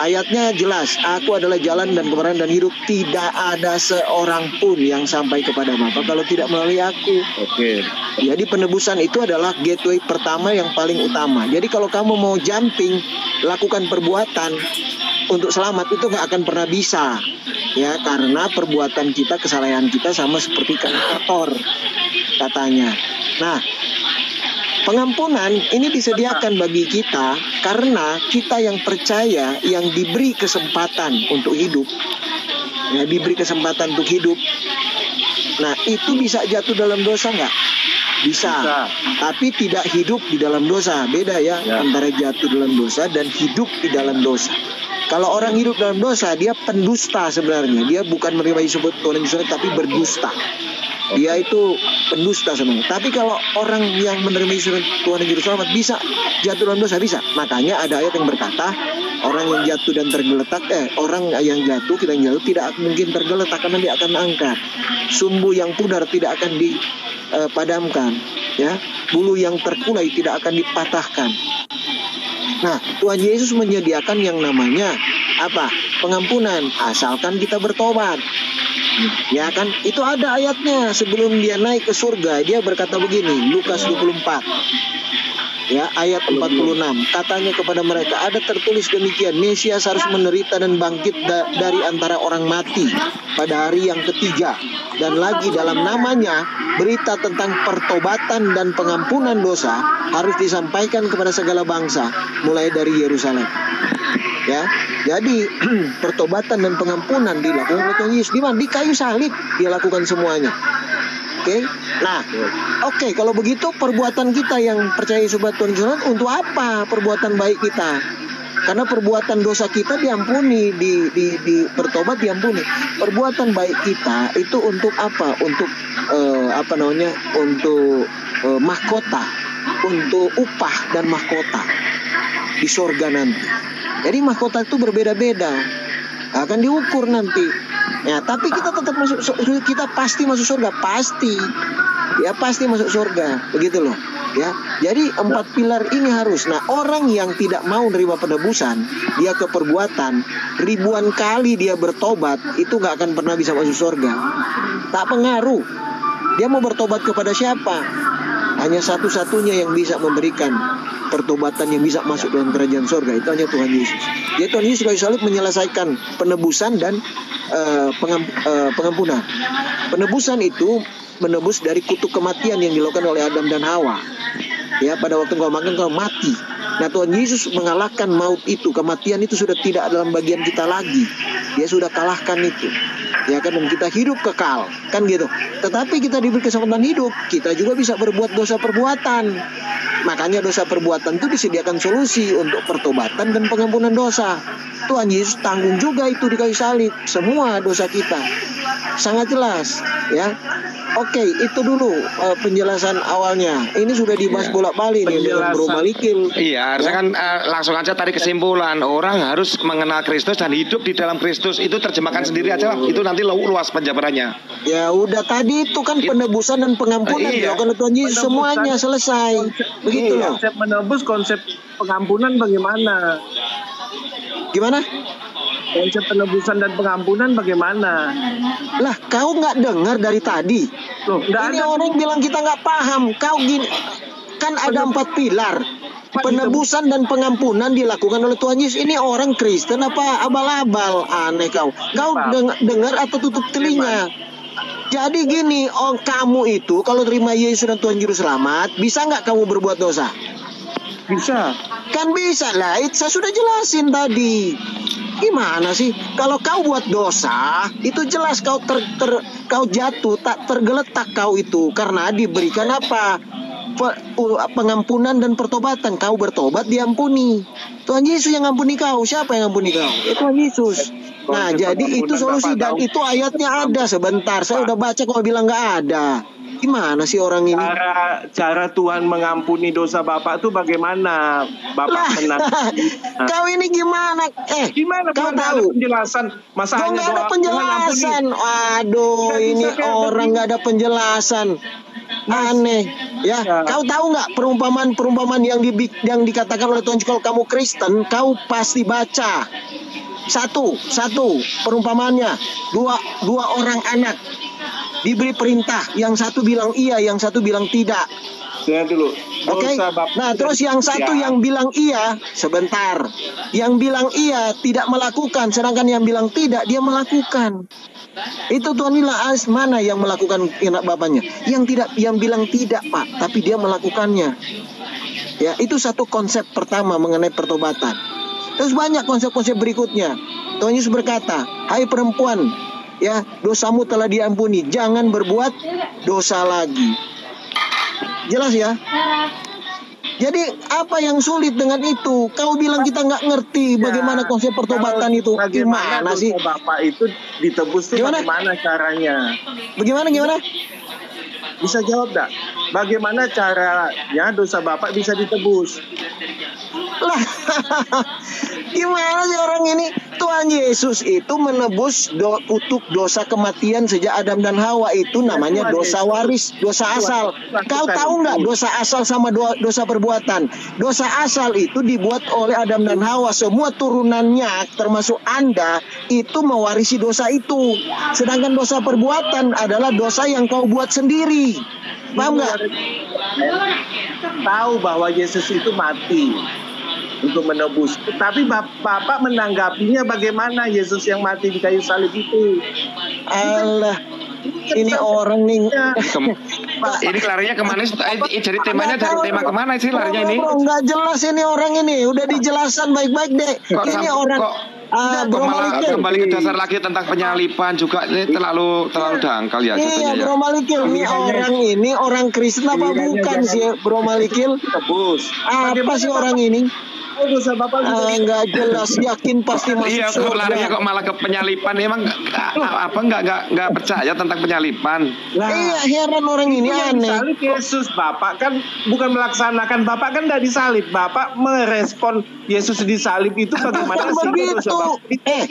Speaker 1: Ayatnya jelas, aku adalah jalan dan kebenaran dan hidup. Tidak ada seorang pun yang sampai kepada Bapa kalau tidak melalui aku.
Speaker 5: Oke.
Speaker 1: Jadi penebusan itu adalah gateway pertama yang paling utama. Jadi kalau kamu mau jumping, lakukan perbuatan untuk selamat, itu gak akan pernah bisa. Ya, karena perbuatan kita, kesalahan kita sama seperti kantor katanya. Nah, pengampunan ini disediakan bagi kita karena kita yang percaya, yang diberi kesempatan untuk hidup, ya, diberi kesempatan untuk hidup. Nah, itu bisa jatuh dalam dosa nggak? Bisa, tapi tidak hidup di dalam dosa. Beda ya antara jatuh dalam dosa dan hidup di dalam dosa. Kalau orang hidup dalam dosa, dia pendusta sebenarnya. Dia bukan menerima Yesus Tuhan Yesus, tapi berdusta. Dia itu pendusta sebenarnya. Tapi kalau orang yang menerima Yesus Tuhan dan Juru Selamat bisa jatuh dalam dosa, bisa. Makanya ada ayat yang berkata, orang yang jatuh dan tergeletak, orang yang jatuh, kita yang jatuh tidak mungkin tergeletak karena dia akan angkat. Sumbu yang pudar tidak akan dipadamkan, ya. Bulu yang terkulai tidak akan dipatahkan. Nah, Tuhan Yesus menyediakan yang namanya apa? Pengampunan, asalkan kita bertobat. Ya kan, itu ada ayatnya sebelum dia naik ke surga. Dia berkata begini, Lukas 24 ya, ayat 46. Katanya kepada mereka, ada tertulis demikian, Mesias harus menderita dan bangkit dari antara orang mati pada hari yang ketiga. Dan lagi dalam namanya berita tentang pertobatan dan pengampunan dosa harus disampaikan kepada segala bangsa, mulai dari Yerusalem. Ya, jadi pertobatan dan pengampunan dilakukan oleh Tuhan Yesus. Di mana? Di kayu salib dia lakukan semuanya. Oke. Nah, oke, kalau begitu perbuatan kita yang percaya sobat Tuhan Yesus, untuk apa perbuatan baik kita? Karena perbuatan dosa kita diampuni, di bertobat diampuni. Perbuatan baik kita itu untuk apa? Untuk Untuk mahkota, untuk upah dan mahkota di sorga nanti. Jadi mahkota itu berbeda-beda, akan diukur nanti. Ya, tapi kita tetap masuk, kita pasti masuk surga, pasti. Ya, pasti masuk surga, begitu loh. Ya, jadi 4 pilar ini harus. Nah, orang yang tidak mau menerima penebusan, dia ke perbuatan, ribuan kali dia bertobat, itu nggak akan pernah bisa masuk surga. Tak pengaruh. Dia mau bertobat kepada siapa? Hanya satu-satunya yang bisa memberikan pertobatan yang bisa masuk dalam kerajaan surga, itu hanya Tuhan Yesus. Dia Tuhan Yesus kayu salib menyelesaikan penebusan dan pengampunan. Penebusan itu menebus dari kutuk kematian yang dilakukan oleh Adam dan Hawa. Ya, pada waktu kau makan kau mati. Nah, Tuhan Yesus mengalahkan maut itu, kematian itu sudah tidak dalam bagian kita lagi. Dia sudah kalahkan itu. Ya kan, dan kita hidup kekal, kan gitu. Tetapi kita diberi kesempatan hidup, kita juga bisa berbuat dosa perbuatan. Makanya dosa perbuatan itu disediakan solusi untuk pertobatan dan pengampunan dosa. Tuhan Yesus tanggung juga itu di kayu salib, semua dosa kita. Sangat jelas, ya. Oke, itu dulu penjelasan awalnya. Ini sudah dibahas bolak-balik nih dengan Bro Malikil.
Speaker 6: Iya, harusnya kan langsung aja tarik kesimpulan. Orang harus mengenal Kristus dan hidup di dalam Kristus. Itu terjemahkan sendiri aja. Itu nanti luas penjabarannya.
Speaker 1: Ya udah, tadi itu kan penebusan dan pengampunan.
Speaker 5: Iya.
Speaker 1: Dilakukan Tuhan Yesus, semuanya selesai. Begitu loh.
Speaker 5: Konsep menebus, konsep pengampunan bagaimana?
Speaker 1: Gimana?
Speaker 5: Konsep penebusan dan pengampunan bagaimana?
Speaker 1: Lah, kau nggak dengar dari tadi?
Speaker 5: Loh,
Speaker 1: Ini orang bilang kita nggak paham. Kau gini, kan ada 4 pilar. Penebusan dan pengampunan dilakukan oleh Tuhan Yesus. Ini orang Kristen apa abal-abal? Aneh kau. Kau dengar atau tutup telinga? Jadi gini, kamu itu kalau terima Yesus dan Tuhan Juru Selamat, bisa nggak kamu berbuat dosa?
Speaker 5: Bisa.
Speaker 1: Kan bisa lah, saya sudah jelasin tadi. Gimana sih? Kalau kau buat dosa, itu jelas kau kau jatuh, tak tergeletak kau itu. Karena diberikan apa? Pengampunan dan pertobatan. Kau bertobat, diampuni. Tuhan Yesus yang ampuni kau. Siapa yang ampuni kau? Tuhan Yesus. Nah, jadi itu solusi. Dan itu ayatnya ada. Sebentar, saya udah baca kok bilang nggak ada. Gimana sih orang ini?
Speaker 5: Cara Tuhan mengampuni dosa Bapak itu bagaimana? Bapak tenang.
Speaker 1: Kau ini gimana?
Speaker 5: Gimana
Speaker 1: kau
Speaker 5: tahu?
Speaker 1: tahu?
Speaker 5: Ada penjelasan. Masa
Speaker 1: Kau nggak ada penjelasan. Aduh, ini orang nggak ada penjelasan. Aneh, ya. Kau tahu nggak perumpamaan yang dikatakan oleh Tuhan, kalau kamu Kristen, kau pasti baca. Satu perumpamaannya, dua orang anak diberi perintah, yang satu bilang iya, yang satu bilang tidak.
Speaker 5: Dengar dulu.
Speaker 1: Oke. Nah, terus yang satu yang bilang iya, sebentar. Yang bilang iya tidak melakukan, sedangkan yang bilang tidak dia melakukan. Itu Tuhan bilang, mana yang melakukan anak bapaknya? Yang bilang tidak, Pak, tapi dia melakukannya. Ya, itu satu konsep pertama mengenai pertobatan. Terus banyak konsep-konsep berikutnya. Tuhan Yesus berkata, hai perempuan, ya, dosamu telah diampuni, jangan berbuat dosa lagi. Jelas ya? Jadi apa yang sulit dengan itu? Kau bilang kita nggak ngerti bagaimana konsep pertobatan itu. Gimana sih?
Speaker 5: Bapak itu ditebus tuh bagaimana caranya?
Speaker 1: Bagaimana?
Speaker 5: Bisa jawab tak? Bagaimana caranya dosa Bapak bisa ditebus?
Speaker 1: Lah, gimana sih orang ini? Tuhan Yesus itu menebus untuk dosa kematian sejak Adam dan Hawa, itu namanya dosa waris, dosa asal. Kau tahu nggak dosa asal sama dosa perbuatan? Dosa asal itu dibuat oleh Adam dan Hawa, semua turunannya termasuk Anda itu mewarisi dosa itu. Sedangkan dosa perbuatan adalah dosa yang kau buat sendiri. Paham nggak?
Speaker 5: Tahu bahwa Yesus itu mati untuk menebus. Tapi Bapak menanggapinya bagaimana Yesus yang mati di kayu salib itu?
Speaker 1: Alah, ini orang nih.
Speaker 6: Ini larinya kemana sih? Jadi temanya dari tema kemana sih larinya ini?
Speaker 1: Nggak jelas ini orang ini. Udah dijelaskan baik-baik deh. Ini orang.
Speaker 6: Bro Malikil kembali ke dasar lagi tentang penyalipan juga, ini terlalu dangkal ya.
Speaker 1: Iya, Bro Malikil, ini orang Kristen apa bukan sih, Bro Malikil?
Speaker 5: Tebus.
Speaker 1: Apa sih orang ini?
Speaker 5: Dosa Bapak
Speaker 1: nggak jelas, yakin pasti masuk
Speaker 6: iya,
Speaker 1: surga.
Speaker 6: larinya kok malah ke penyalipan. Emang nggak percaya tentang penyalipan?
Speaker 1: Iya, heran orang ini aneh.
Speaker 5: Salib Yesus, Bapak kan bukan melaksanakan, Bapak kan tidak disalib, Bapak merespon Yesus disalib itu bagaimana sih?
Speaker 1: Begitu.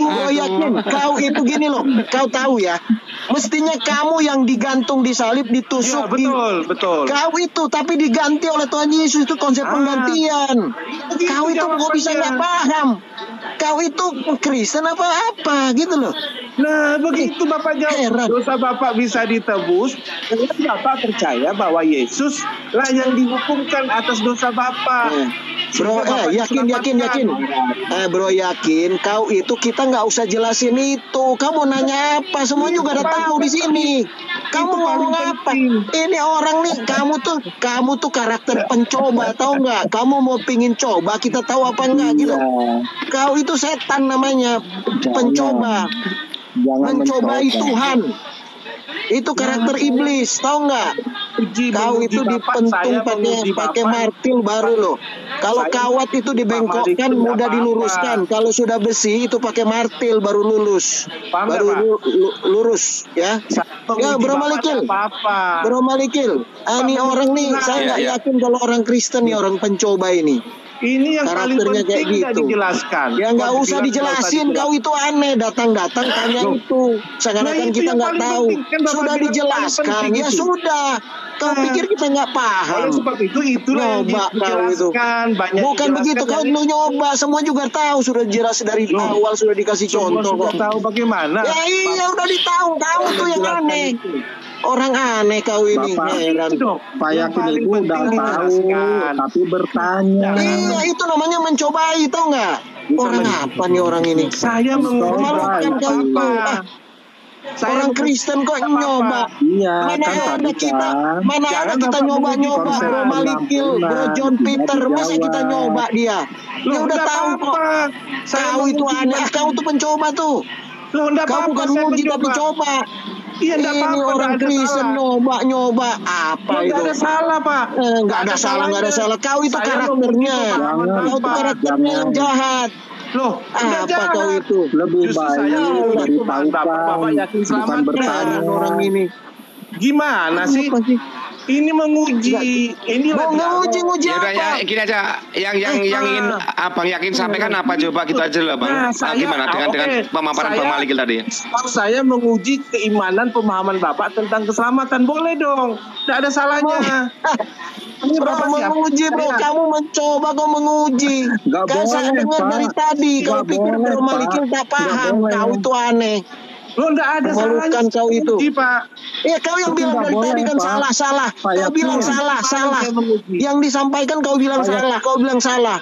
Speaker 1: Gue yakin kau itu gini loh, kau tahu ya, mestinya kamu yang digantung di salib, ditusuk.
Speaker 5: Ya, betul.
Speaker 1: Kau itu tapi diganti oleh Tuhan Yesus, itu konsep penggantian. Kau itu kok bisa nggak paham? Kau itu Kristen apa gitu loh.
Speaker 5: Nah, begitu Bapak jawab. Dosa Bapak bisa ditebus karena Bapak percaya bahwa Yesus lah yang dihukumkan atas dosa Bapak.
Speaker 1: Bro, yakin. Bro, yakin kau itu kita nggak usah jelasin itu. Kamu nanya apa? Semua juga udah tahu di sini. Kamu ngomong apa? Ini orang nih, kamu tuh karakter pencoba, tahu nggak? Kamu mau pingin coba, kita tahu apa enggak gitu. Kau itu setan namanya, pencoba. Mencobai Tuhan. Itu karakter iblis, tahu nggak? Kau itu dipentung pakai martil baru loh. Kalau kawat itu dibengkokkan mudah diluruskan. Kalau sudah besi itu pakai martil baru lurus. Lurus ya. Ya, Bro Malikil. Ini orang nih, saya nggak yakin kalau orang Kristen nih, orang pencoba ini.
Speaker 5: Ini yang paling penting tidak dijelaskan.
Speaker 1: Ya nggak usah dijelasin, kau itu aneh, datang tanya itu. Seakan-akan kita nggak tahu. Sudah dijelaskan, ya sudah. Kau pikir kita nggak paham?
Speaker 5: Oleh sebab itulah
Speaker 1: nyoba
Speaker 5: yang dijelaskan. Banyak
Speaker 1: bukan begitu, kau lu nyoba, semua juga tahu, sudah jelas dari awal, sudah dikasih contoh.
Speaker 5: Sudah tahu bagaimana?
Speaker 1: Ya iya, udah ditahu, kamu tuh yang aneh. Orang aneh kau ini.
Speaker 7: Pak Yakin itu udah tahu, tapi bertanya.
Speaker 1: Iya, itu namanya mencobai, tahu nggak? Orang apa nih orang ini?
Speaker 5: Saya
Speaker 1: memalukan kau itu. Orang Kristen kok nyoba?
Speaker 7: Iya,
Speaker 1: mana ada kita nyoba-nyoba, Bro Malikil, Bro John Peter, masa kita nyoba dia? Dia udah tahu kok. Kau itu aneh, kau tuh pencoba tuh. Kau bukan muji tapi coba.
Speaker 5: Iya,
Speaker 1: ini orang Kristen nyoba apa itu?
Speaker 5: Nggak ada salah, Pak.
Speaker 1: Nggak ada salah. Kau itu karakternya. Kau itu karakternya yang jahat.
Speaker 5: Loh,
Speaker 1: apa kau itu?
Speaker 7: Lebih baik beritahukan, bukan bertanya
Speaker 1: orang ini.
Speaker 5: Gimana sih? Ini menguji. Ini
Speaker 1: Nguji
Speaker 6: Ya udah,
Speaker 1: apa?
Speaker 6: ya gini aja, yang ingin Abang Yakin sampaikan apa, coba gitu aja lah Bang. Gimana dengan pemaparan Bang Malikil tadi?
Speaker 5: Saya menguji keimanan pemahaman Bapak tentang keselamatan, boleh dong, tidak ada salahnya. Ini
Speaker 1: Bro,
Speaker 5: Bapak siapa?
Speaker 1: menguji bro, kamu mencoba kau menguji.
Speaker 7: Nggak
Speaker 1: Kan saya
Speaker 7: boleh,
Speaker 1: dengar
Speaker 7: Pak.
Speaker 1: dari tadi, kau
Speaker 7: Nggak
Speaker 1: pikir
Speaker 7: boleh,
Speaker 1: Bro Malikil
Speaker 7: Pak.
Speaker 1: tak paham,
Speaker 7: Nggak boleh.
Speaker 1: kau itu aneh.
Speaker 5: Lo tidak ada salahnya.
Speaker 1: Memalukan kau itu.
Speaker 5: Menguji, Pak.
Speaker 1: Ya kau yang
Speaker 7: Itu
Speaker 1: bilang
Speaker 7: nggak
Speaker 1: dari
Speaker 7: boleh,
Speaker 1: tadi kan
Speaker 7: Pak.
Speaker 1: salah.
Speaker 7: Pak
Speaker 1: Kau
Speaker 7: Yakin.
Speaker 1: bilang salah.
Speaker 5: Saya menguji.
Speaker 1: Yang disampaikan kau bilang salah, kau bilang salah.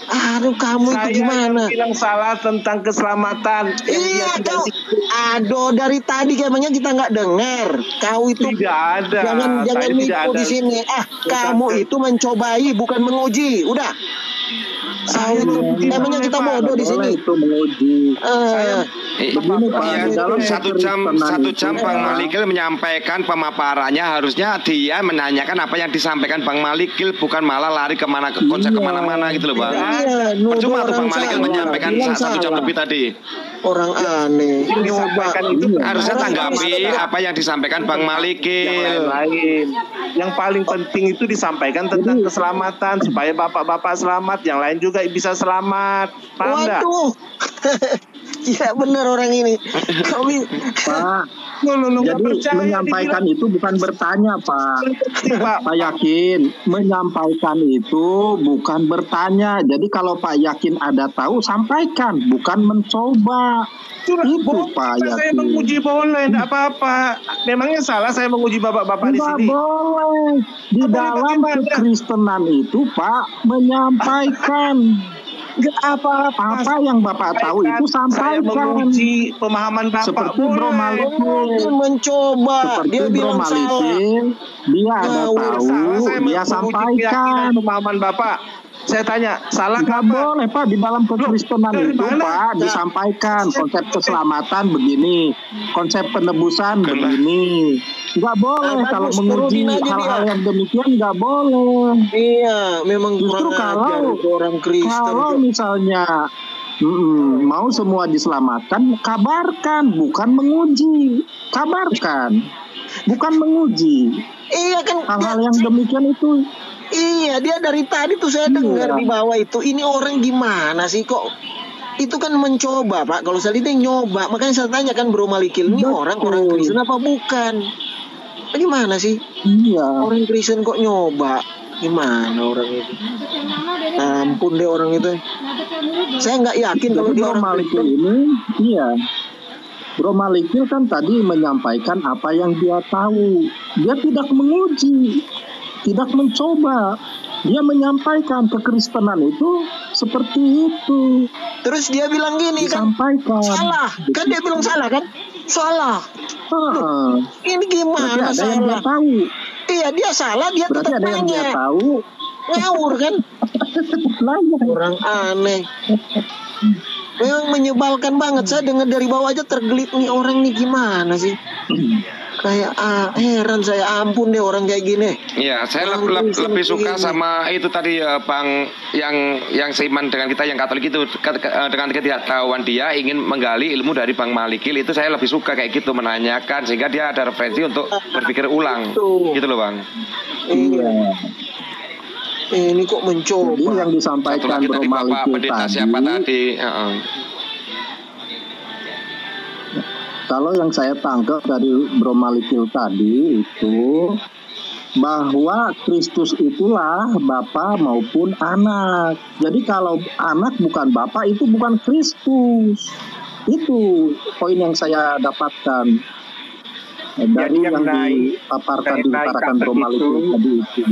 Speaker 1: Aduh, kamu itu
Speaker 5: Saya
Speaker 1: gimana?
Speaker 5: bilang salah tentang keselamatan.
Speaker 1: Iya kau, aduh dari tadi kayaknya kita nggak dengar. Kau itu
Speaker 5: Tidak ada.
Speaker 1: jangan
Speaker 5: Saya tidak
Speaker 1: nipu
Speaker 5: ada.
Speaker 1: di sini. Kamu itu mencobai bukan menguji. Udah.
Speaker 5: Saya menguji.
Speaker 1: Emangnya kita bodoh di sini.
Speaker 7: Boleh itu menguji. Begini Pak,
Speaker 6: Iya,
Speaker 7: di dalam
Speaker 6: satu jam
Speaker 7: kekristenan itu,
Speaker 6: Bang
Speaker 7: Pak,
Speaker 6: Malikil menyampaikan pemaparannya, harusnya dia menanyakan apa yang disampaikan Bang Malikil, bukan malah lari kemana ke konsep kemana-mana gitu loh Bang.
Speaker 1: Iya, nuduh
Speaker 6: Percuma tuh
Speaker 1: orang
Speaker 6: Bang Malikil
Speaker 1: salah,
Speaker 6: menyampaikan
Speaker 1: bilang
Speaker 6: 1 jam
Speaker 1: salah.
Speaker 6: lebih tadi.
Speaker 1: Orang aneh.
Speaker 5: Disampaikan itu
Speaker 6: Harusnya
Speaker 1: Orang
Speaker 6: tanggapi
Speaker 1: Kristen.
Speaker 6: apa yang disampaikan Bang
Speaker 5: yang
Speaker 6: Malikil.
Speaker 5: lain-lain. Yang paling penting itu disampaikan tentang keselamatan supaya bapak-bapak selamat, yang lain juga bisa selamat. Paham nggak?
Speaker 1: Waduh. Iya benar orang ini. Kami
Speaker 7: Pak.
Speaker 5: Lu nggak
Speaker 7: Jadi
Speaker 5: percaya,
Speaker 7: menyampaikan itu bukan bertanya Pak.
Speaker 5: Pak.
Speaker 7: Pak Yakin, menyampaikan itu bukan bertanya. Jadi kalau Pak Yakin ada tahu, sampaikan, bukan mencoba. Itu Pak
Speaker 5: Saya
Speaker 7: Yakin.
Speaker 5: menguji boleh, enggak apa-apa. Memangnya salah saya menguji bapak-bapak di
Speaker 7: Tidak
Speaker 5: sini?
Speaker 7: boleh. Di
Speaker 5: Boleh
Speaker 7: dalam
Speaker 5: bagaimana?
Speaker 7: kekristenan itu Pak menyampaikan. Apa yang Bapak tahu itu
Speaker 5: Saya
Speaker 7: sampaikan.
Speaker 5: menguji pemahaman bapak.
Speaker 7: Seperti Bro
Speaker 5: boleh.
Speaker 7: Malikil.
Speaker 1: mencoba.
Speaker 7: Seperti
Speaker 1: Dia
Speaker 7: Bro
Speaker 1: bilang salah.
Speaker 7: Malikil, dia ada
Speaker 1: Ngawur,
Speaker 7: tahu,
Speaker 5: Salah saya
Speaker 7: dia
Speaker 5: menguji
Speaker 7: sampaikan.
Speaker 5: keyakinan pemahaman bapak. Saya tanya, salah
Speaker 7: Nggak
Speaker 5: nggak, Pak?
Speaker 7: boleh Pak, di dalam kekristenan
Speaker 5: dari
Speaker 7: itu
Speaker 5: mana?
Speaker 7: Pak disampaikan konsep keselamatan begini, konsep penebusan begini. Nggak boleh
Speaker 1: Bagus,
Speaker 7: kalau menguji
Speaker 1: turunin aja
Speaker 7: hal-hal
Speaker 1: dia.
Speaker 7: yang demikian nggak boleh.
Speaker 1: Iya, memang
Speaker 7: Justru
Speaker 1: kurang ajar
Speaker 7: kalau
Speaker 1: itu orang Kristen.
Speaker 7: kalau misalnya mau semua diselamatkan, kabarkan, bukan menguji. Kabarkan, bukan menguji.
Speaker 1: Iya kan.
Speaker 7: Hal-hal yang demikian itu
Speaker 1: Iya, dia dari tadi tuh saya dengar di bawah itu. Ini orang gimana sih kok? Itu kan mencoba, Pak. Kalau saya dia nyoba, makanya saya tanya kan Bro Malikil, ini orang Kristen apa bukan? Gimana sih?
Speaker 7: iya.
Speaker 1: Orang Kristen kok nyoba? Gimana orang itu? Ampun deh orang itu. Saya nggak yakin kalau
Speaker 7: Jadi
Speaker 1: dia
Speaker 7: Bro
Speaker 1: orang
Speaker 7: Malikil
Speaker 1: Kristen.
Speaker 7: ini, iya. Bro Malikil kan tadi menyampaikan apa yang dia tahu. Dia tidak menguji, tidak mencoba. Dia menyampaikan kekristenan itu seperti itu.
Speaker 1: Terus dia bilang gini kan,
Speaker 7: Disampaikan.
Speaker 1: salah. Kan dia bilang salah kan? Salah.
Speaker 7: Ah,
Speaker 1: Ini
Speaker 7: berarti
Speaker 1: gimana
Speaker 7: ada yang dia
Speaker 1: salah?
Speaker 7: tahu.
Speaker 1: Iya, dia salah, dia
Speaker 7: Berarti
Speaker 1: tetap
Speaker 7: ada yang dia
Speaker 1: tanya.
Speaker 7: tahu.
Speaker 1: Ngawur kan?
Speaker 7: Nanya.
Speaker 1: Orang aneh. Memang menyebalkan banget. Saya dengar dari bawah aja tergelit nih orang nih gimana sih? Kayak heran saya, ampun deh orang kayak gini.
Speaker 6: Iya, saya
Speaker 1: Orang Kristen
Speaker 6: lebih suka
Speaker 1: begini.
Speaker 6: sama itu tadi Bang yang seiman dengan kita yang Katolik itu, dengan ketidaktahuan dia ingin menggali ilmu dari Bang Malikil, itu saya lebih suka kayak gitu, menanyakan sehingga dia ada referensi untuk berpikir ulang.
Speaker 1: Betul.
Speaker 6: Gitu loh Bang.
Speaker 7: Iya.
Speaker 1: Ini kok
Speaker 7: Jadi
Speaker 1: mencoba.
Speaker 7: yang
Speaker 6: Satu
Speaker 7: disampaikan
Speaker 6: lagi
Speaker 7: Bro
Speaker 6: tadi Bapak
Speaker 7: Malikil
Speaker 6: pendeta siapa tadi? Heeh.
Speaker 7: Kalau yang saya tangkap dari Bro Malikil tadi itu bahwa Kristus itulah Bapa maupun anak. Jadi kalau anak bukan Bapa itu bukan Kristus. Itu poin yang saya dapatkan dari yang diutarakan Bro Malikil tadi itu.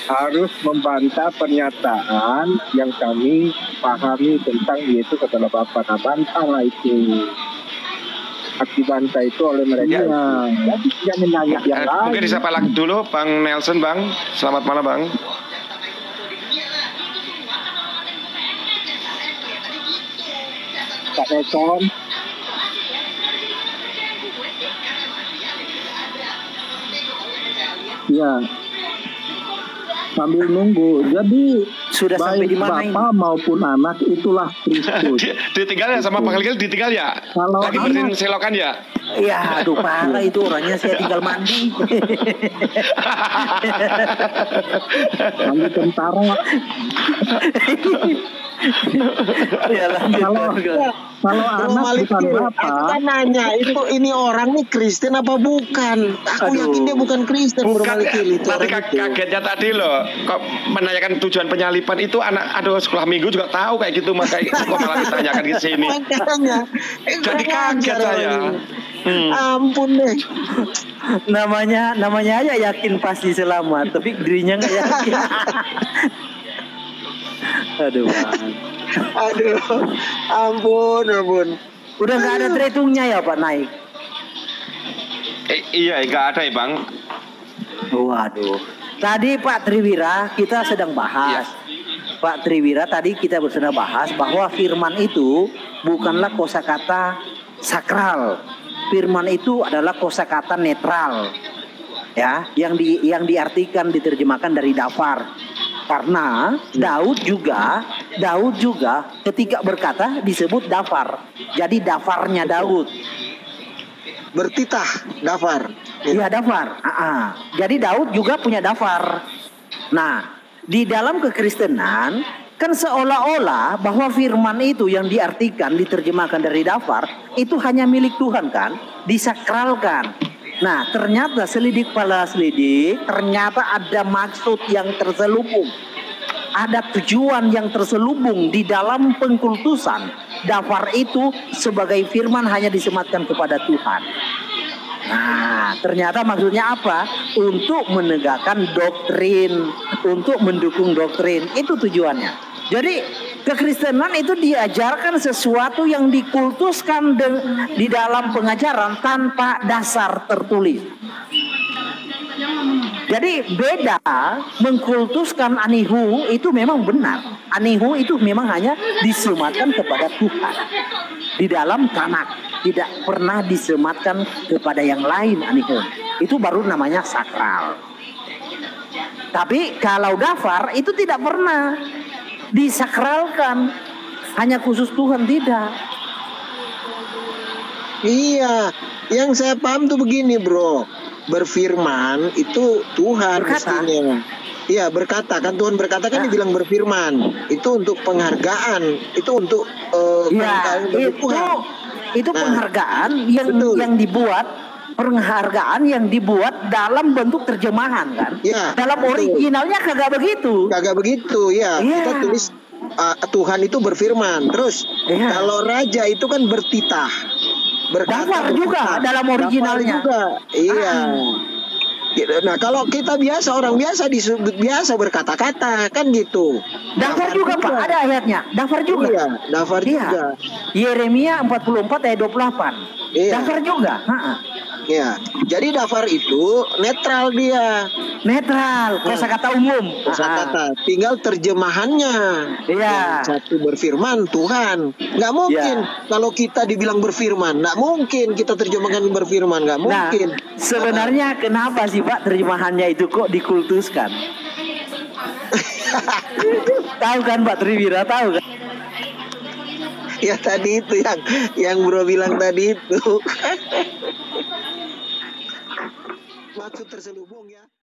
Speaker 8: Harus membantah pernyataan yang kami pahami tentang Yesus adalah Bapa. Nah, bantahlah itu. Dibantah itu oleh mereka.
Speaker 7: Iya.
Speaker 8: Jadi jangan nanya yang lain.
Speaker 6: Mungkin disapa lagi dulu Bang Nelson Bang. Selamat malam Bang.
Speaker 8: Pak Nelson.
Speaker 7: Ya. Sambil nunggu. Jadi
Speaker 2: Sudah sampai di
Speaker 7: baik
Speaker 2: mana ini?
Speaker 7: Bapa maupun anak itulah Kristus.
Speaker 6: Ditinggal ya sama Bang Malikil, ditinggal ya.
Speaker 7: Kalau
Speaker 6: Lagi bersihin selokan ya.
Speaker 2: Ya, aduh parah itu orangnya, saya tinggal mandi.
Speaker 7: Mandi tentara.
Speaker 2: Ya,
Speaker 7: Kalau anak bukan bapak.
Speaker 1: Aku kan nanya, ini orang nih Kristen apa bukan? Aku yakin dia bukan Kristen.
Speaker 6: Bukan,
Speaker 1: itu
Speaker 6: nanti kagetnya tadi loh, kok menanyakan tujuan penyalipan itu aduh sekolah minggu juga tahu kayak gitu, makanya kok malah ditanyakan ke sini.
Speaker 1: Makanya,
Speaker 6: jadi kaget saya.
Speaker 1: Ampun deh.
Speaker 2: Namanya aja yakin pasti selamat, tapi dirinya nggak yakin. Aduh, ampun. Udah nggak ada terhitungnya ya Pak naik?
Speaker 6: Iya, nggak ada ya Bang.
Speaker 2: Waduh. Tadi Pak Triwira kita sedang bahas. Pak Triwira tadi kita sedang bahas bahwa firman itu bukanlah kosakata sakral. Firman itu adalah kosakata netral. Ya, yang diartikan diterjemahkan dari dafar. Karena Daud juga ketika berkata disebut dafar. Jadi dafarnya Daud.
Speaker 1: Bertitah dafar.
Speaker 2: Iya dafar. Jadi Daud juga punya dafar. Nah, di dalam kekristenan kan seolah-olah bahwa firman itu yang diartikan diterjemahkan dari dafar itu hanya milik Tuhan kan, disakralkan. Nah, ternyata selidik pala selidik, ternyata ada maksud yang terselubung. Ada tujuan yang terselubung di dalam pengkultusan. Dafar itu sebagai firman hanya disematkan kepada Tuhan. Nah, ternyata maksudnya apa? Untuk menegakkan doktrin, untuk mendukung doktrin. Itu tujuannya. Jadi kekristenan itu diajarkan sesuatu yang dikultuskan di dalam pengajaran tanpa dasar tertulis. Jadi beda, mengkultuskan anihu itu memang benar. Anihu itu memang hanya disematkan kepada Tuhan di dalam tanah, tidak pernah disematkan kepada yang lain anihu. Itu baru namanya sakral. Tapi kalau dafar itu tidak pernah disakralkan, hanya khusus Tuhan, tidak.
Speaker 1: Iya, yang saya paham tuh begini bro, berfirman itu Tuhan mestinya. Iya berkata kan, Tuhan berkata kan dibilang berfirman. Itu untuk penghargaan, itu untuk
Speaker 2: itu penghargaan yang dibuat. Penghargaan yang dibuat dalam bentuk terjemahan kan.
Speaker 1: Ya,
Speaker 2: dalam originalnya kagak begitu.
Speaker 1: Kagak begitu ya. Kita tulis Tuhan itu berfirman. Terus kalau raja itu kan bertitah.
Speaker 2: Dafar juga dalam originalnya.
Speaker 1: Iya. Nah kalau kita orang biasa disebut biasa berkata-kata kan gitu.
Speaker 2: Dafar juga Pak, ada ayatnya. Dafar juga.
Speaker 1: Iya, dafar juga.
Speaker 2: Yeremia 44 ayat 28. Iya. Dafar juga.
Speaker 1: Ya, jadi dafar itu netral dia.
Speaker 2: Netral, kosakata umum.
Speaker 1: Kosakata, tinggal terjemahannya.
Speaker 2: Iya.
Speaker 1: Satu berfirman Tuhan. Nggak mungkin kalau kita dibilang berfirman, nggak mungkin kita terjemahkan berfirman, nggak mungkin.
Speaker 2: Nah, sebenarnya kenapa sih Pak terjemahannya itu kok dikultuskan? Tahu kan Pak Triwira, tahu kan?
Speaker 1: Ya tadi itu yang bro bilang tadi itu. Maksud terselubung ya.